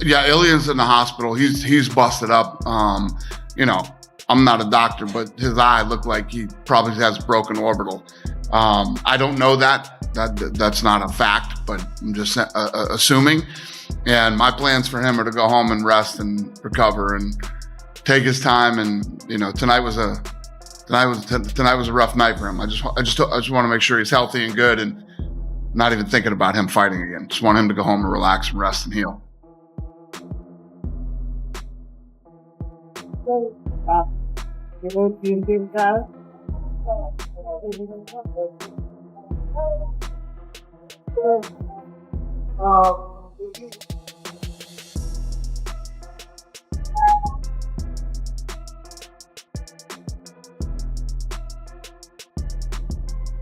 Yeah, Ilia's in the hospital. He's busted up. You know, I'm not a doctor, but his eye looked like he probably has broken orbital. I don't know that's not a fact, but I'm just assuming. And my plans for him are to go home and rest and recover and take his time. And you know, tonight was a rough night for him. I just want to make sure he's healthy and good, and not even thinking about him fighting again. Just want him to go home and relax and rest and heal.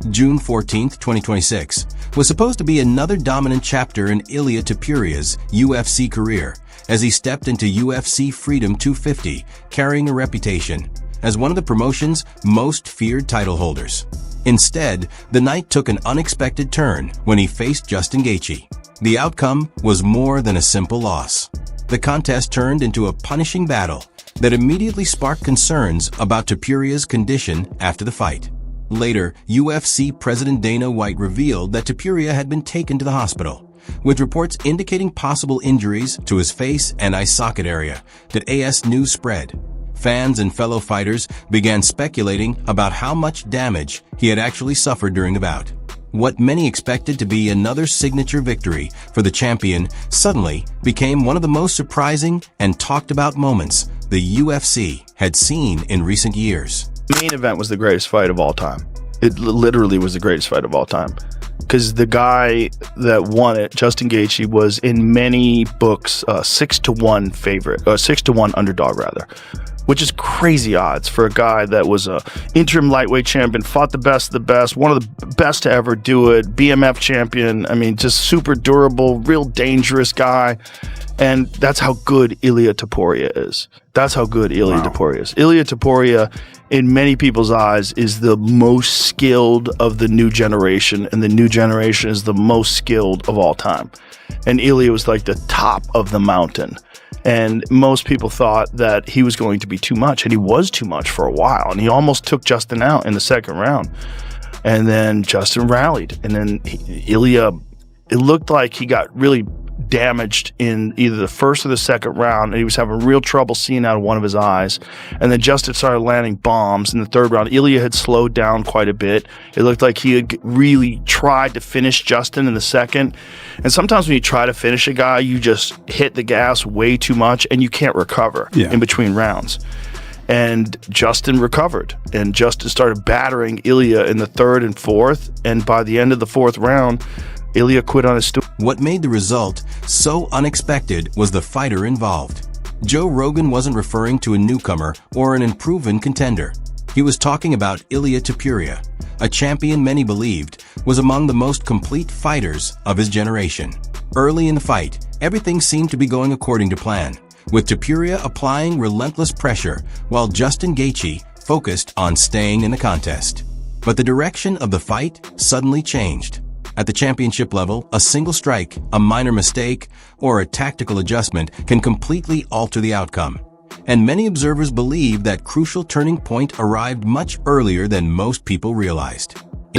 June 14th, 2026, was supposed to be another dominant chapter in Ilia Topuria's UFC career as he stepped into UFC Freedom 250, carrying a reputation as one of the promotion's most feared title holders. Instead, the night took an unexpected turn when he faced Justin Gaethje. The outcome was more than a simple loss. The contest turned into a punishing battle that immediately sparked concerns about Topuria's condition after the fight. Later, UFC President Dana White revealed that Topuria had been taken to the hospital, with reports indicating possible injuries to his face and eye socket area that AS News spread. Fans and fellow fighters began speculating about how much damage he had actually suffered during the bout. What many expected to be another signature victory for the champion suddenly became one of the most surprising and talked about moments the UFC had seen in recent years. The main event was the greatest fight of all time. It literally was the greatest fight of all time. Because the guy that won it, Justin Gaethje, was in many books 6-1 favorite, or 6-1 underdog rather, which is crazy odds for a guy that was a interim lightweight champion, fought the best of the best, one of the best to ever do it, BMF champion. I mean, just super durable, real dangerous guy. And that's how good Ilia Topuria is. That's how good Ilia Topuria is. Ilia Topuria, in many people's eyes, is the most skilled of the new generation, and the new generation is the most skilled of all time. And Ilia was like the top of the mountain. And most people thought that he was going to be too much, and he was too much for a while. And he almost took Justin out in the second round. And then Justin rallied. And then Ilia, it looked like he got really damaged in either the first or the second round, and he was having real trouble seeing out of one of his eyes. And then Justin started landing bombs in the third round. Ilia had slowed down quite a bit. It looked like he had really tried to finish Justin in the second. And sometimes when you try to finish a guy, you just hit the gas way too much and you can't recover in between rounds. And Justin recovered, and Justin started battering Ilia in the third and fourth. And by the end of the fourth round, Ilia quit on his stool. What made the result so unexpected was the fighter involved. Joe Rogan wasn't referring to a newcomer or an unproven contender. He was talking about Ilia Topuria, a champion many believed was among the most complete fighters of his generation. Early in the fight, everything seemed to be going according to plan, with Topuria applying relentless pressure while Justin Gaethje focused on staying in the contest. But the direction of the fight suddenly changed. At the championship level, a single strike, a minor mistake, or a tactical adjustment can completely alter the outcome. And many observers believe that crucial turning point arrived much earlier than most people realized.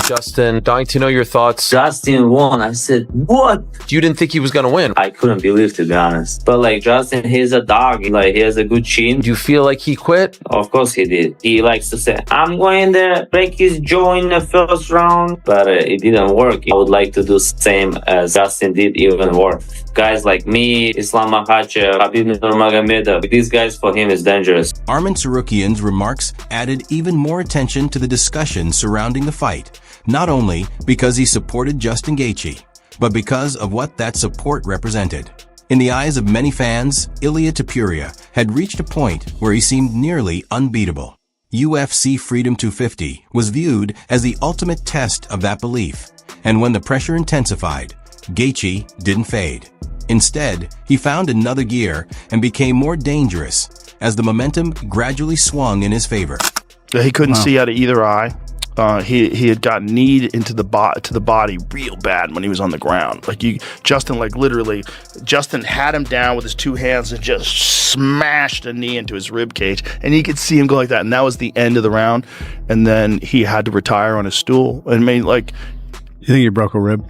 Justin, dying to know your thoughts. Justin won. I said, what? You didn't think he was going to win. I couldn't believe, to be honest. But like, Justin, he's a dog. Like, he has a good chin. Do you feel like he quit? Of course he did. He likes to say, I'm going to break his jaw in the first round. But it didn't work. I would like to do the same as Justin did, even worse. Guys like me, Islam Makhachev, Khabib Nurmagomedov, these guys, for him, is dangerous. Arman Tsarukyan's remarks added even more attention to the discussion surrounding the fight, not only because he supported Justin Gaethje, but because of what that support represented. In the eyes of many fans, Ilia Topuria had reached a point where he seemed nearly unbeatable. UFC Freedom 250 was viewed as the ultimate test of that belief, and when the pressure intensified, Gaethje didn't fade. Instead, he found another gear and became more dangerous as the momentum gradually swung in his favor. He couldn't see out of either eye. He had gotten kneed into the body real bad when he was on the ground. Like Justin had him down with his two hands and just smashed a knee into his rib cage, and you could see him go like that. And that was the end of the round. And then he had to retire on his stool. And you think he broke a rib?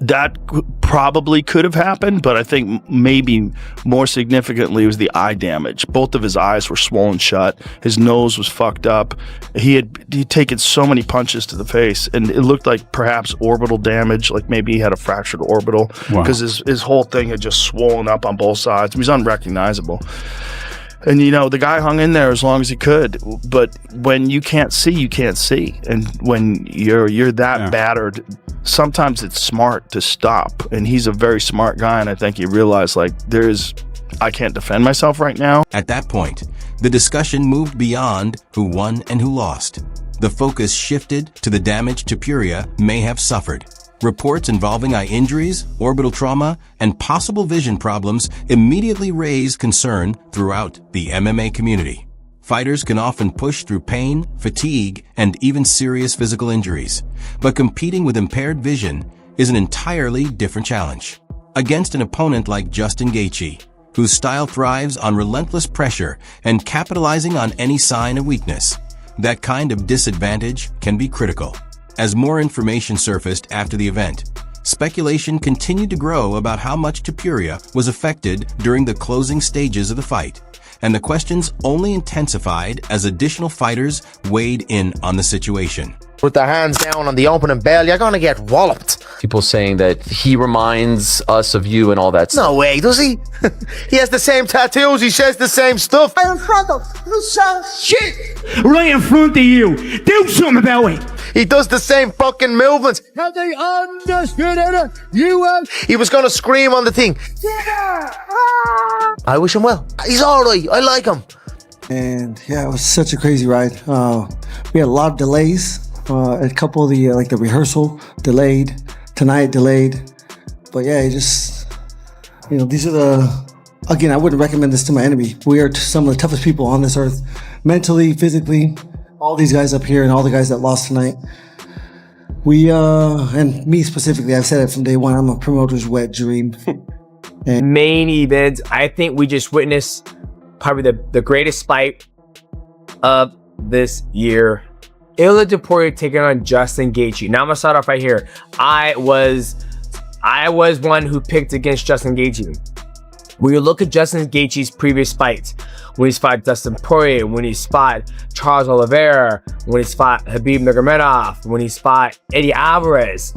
That probably could have happened, but I think maybe more significantly was the eye damage. Both of his eyes were swollen shut. His nose was fucked up. He'd taken so many punches to the face, and it looked like perhaps orbital damage, like maybe he had a fractured orbital, because his whole thing had just swollen up on both sides. He was unrecognizable. And, the guy hung in there as long as he could. But when you can't see, you can't see. And when you're that battered, sometimes it's smart to stop. And he's a very smart guy. And I think he realized, I can't defend myself right now. At that point, the discussion moved beyond who won and who lost. The focus shifted to the damage Topuria may have suffered. Reports involving eye injuries, orbital trauma, and possible vision problems immediately raised concern throughout the MMA community. Fighters can often push through pain, fatigue, and even serious physical injuries, but competing with impaired vision is an entirely different challenge. Against an opponent like Justin Gaethje, whose style thrives on relentless pressure and capitalizing on any sign of weakness, that kind of disadvantage can be critical. As more information surfaced after the event, speculation continued to grow about how much Topuria was affected during the closing stages of the fight, and the questions only intensified as additional fighters weighed in on the situation. With the hands down on the opening bell, you're gonna get walloped. People saying that he reminds us of you and all that stuff. No way, does he? He has the same tattoos, he says the same stuff. Right in front of you, son. Shit! Right in front of you. Do something about it. He does the same fucking movements. Have they understood it? You have. He was gonna scream on the thing. I wish him well. He's alright, I like him. And yeah, it was such a crazy ride. We had a lot of delays. A couple of the rehearsal delayed, tonight delayed. But yeah, these are again, I wouldn't recommend this to my enemy. We are some of the toughest people on this earth, mentally, physically. All these guys up here and all the guys that lost tonight. We, and me specifically, I've said it from day one, I'm a promoter's wet dream. Main event, I think we just witnessed probably the greatest fight of this year. Ilia Topuria taking on Justin Gaethje. Now I'm gonna start off right here. I was one who picked against Justin Gaethje. When you look at Justin Gaethje's previous fights, when he's fought Dustin Poirier, when he's fought Charles Oliveira, when he's fought Khabib Nurmagomedov, when he's fought Eddie Alvarez,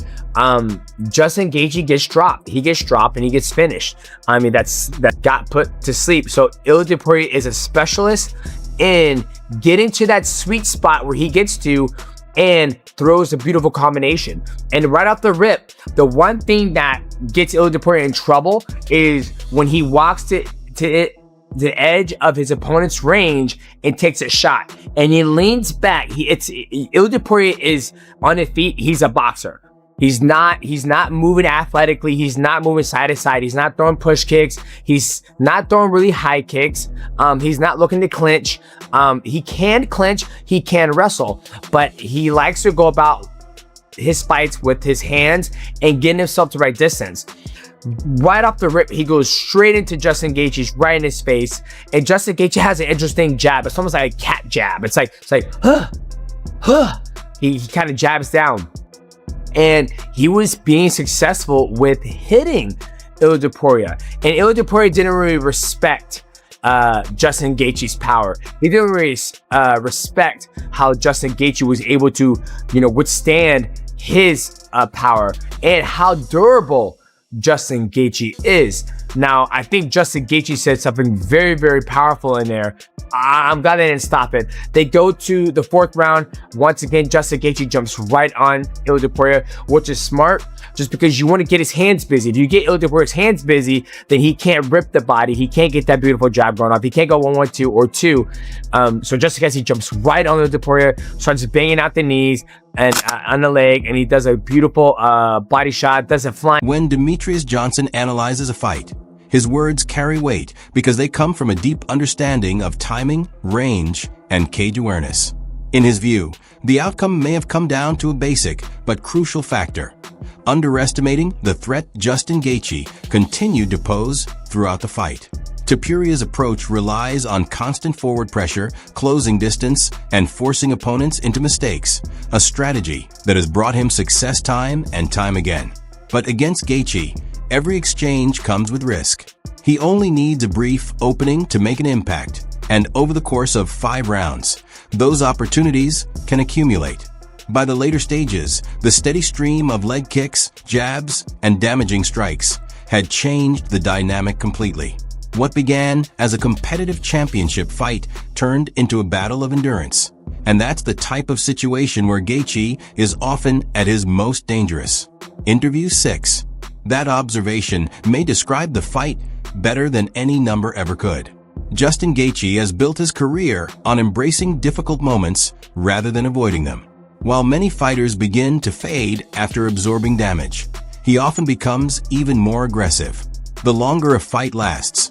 Justin Gaethje gets dropped. He gets dropped and he gets finished. I mean, that got put to sleep. So Ilia Topuria is a specialist in getting to that sweet spot where he gets to and throws a beautiful combination. And right off the rip, the one thing that gets Ilia Topuria in trouble is when he walks to the edge of his opponent's range and takes a shot. And he leans back. Ilia Topuria is on his feet. He's a boxer. He's not moving athletically. He's not moving side to side. He's not throwing push kicks. He's not throwing really high kicks. He's not looking to clinch. He can clinch. He can wrestle, but he likes to go about his fights with his hands and getting himself to right distance. Right off the rip, he goes straight into Justin Gaethje's right in his face. And Justin Gaethje has an interesting jab. It's almost like a cat jab. It's like, He kind of jabs down. And he was being successful with hitting Ilia Topuria. And Ilia Topuria didn't really respect Justin Gaethje's power. He didn't really respect how Justin Gaethje was able to, withstand his power and how durable Justin Gaethje is. Now, I think Justin Gaethje said something very, very powerful in there. I'm glad they didn't stop it. They go to the fourth round. Once again, Justin Gaethje jumps right on Ilia Topuria, which is smart, just because you want to get his hands busy. If you get Ilia Topuria's hands busy, then he can't rip the body. He can't get that beautiful jab going off. He can't go 1-1-2 or 2. So Justin Gaethje jumps right on Ilia Topuria, starts banging out the knees and on the leg, and he does a beautiful body shot, does a flying. When Demetrius Johnson analyzes a fight, his words carry weight because they come from a deep understanding of timing, range, and cage awareness. In his view, the outcome may have come down to a basic but crucial factor. Underestimating the threat Justin Gaethje continued to pose throughout the fight. Topuria's approach relies on constant forward pressure, closing distance, and forcing opponents into mistakes, a strategy that has brought him success time and time again. But against Gaethje, every exchange comes with risk. He only needs a brief opening to make an impact, and over the course of 5 rounds, those opportunities can accumulate. By the later stages, the steady stream of leg kicks, jabs, and damaging strikes had changed the dynamic completely. What began as a competitive championship fight turned into a battle of endurance. And that's the type of situation where Gaethje is often at his most dangerous. Interview 6. That observation may describe the fight better than any number ever could. Justin Gaethje has built his career on embracing difficult moments rather than avoiding them. While many fighters begin to fade after absorbing damage, he often becomes even more aggressive. The longer a fight lasts,